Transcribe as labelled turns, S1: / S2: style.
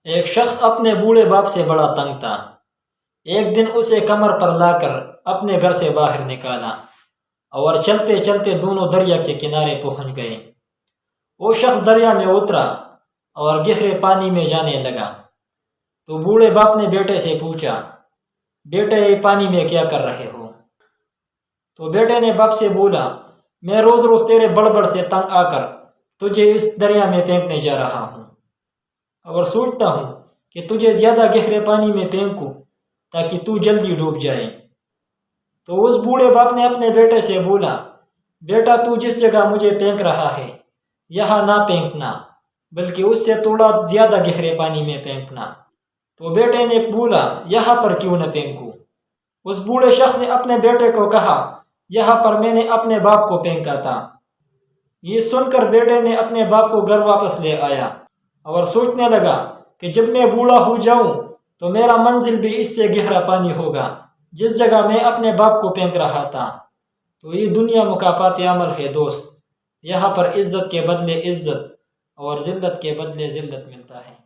S1: ایک شخص اپنے بوڑھے باپ سے بڑا تنگ تھا۔ ایک دن اسے کمر پر لا کر اپنے گھر سے باہر نکالا اور چلتے چلتے دونوں دریا کے کنارے پہنچ گئے۔ وہ شخص دریا میں اترا اور گہرے پانی میں جانے لگا تو بوڑھے باپ نے بیٹے سے پوچھا، بیٹے یہ پانی میں کیا کر رہے ہو؟ تو بیٹے نے باپ سے بولا، میں روز روز تیرے بڑبڑ سے تنگ آ کر تجھے اس دریا میں پھینکنے جا رہا ہوں اور سوچتا ہوں کہ تجھے زیادہ گہرے پانی میں پھینکوں تاکہ تو جلدی ڈوب جائے۔ تو اس بوڑھے باپ نے اپنے بیٹے سے بولا، بیٹا تو جس جگہ مجھے پھینک رہا ہے یہاں نہ پھینکنا بلکہ اس سے تھوڑا زیادہ گہرے پانی میں پھینکنا۔ تو بیٹے نے بولا، یہاں پر کیوں نہ پھینکوں؟ اس بوڑھے شخص نے اپنے بیٹے کو کہا، یہاں پر میں نے اپنے باپ کو پھینکا تھا۔ یہ سن کر بیٹے نے اپنے باپ کو گھر واپس لے آیا اور سوچنے لگا کہ جب میں بوڑھا ہو جاؤں تو میرا منزل بھی اس سے گہرا پانی ہوگا جس جگہ میں اپنے باپ کو پھینک رہا تھا۔ تو یہ دنیا مکافات عمل ہے دوست، یہاں پر عزت کے بدلے عزت اور ذلت کے بدلے ذلت ملتا ہے۔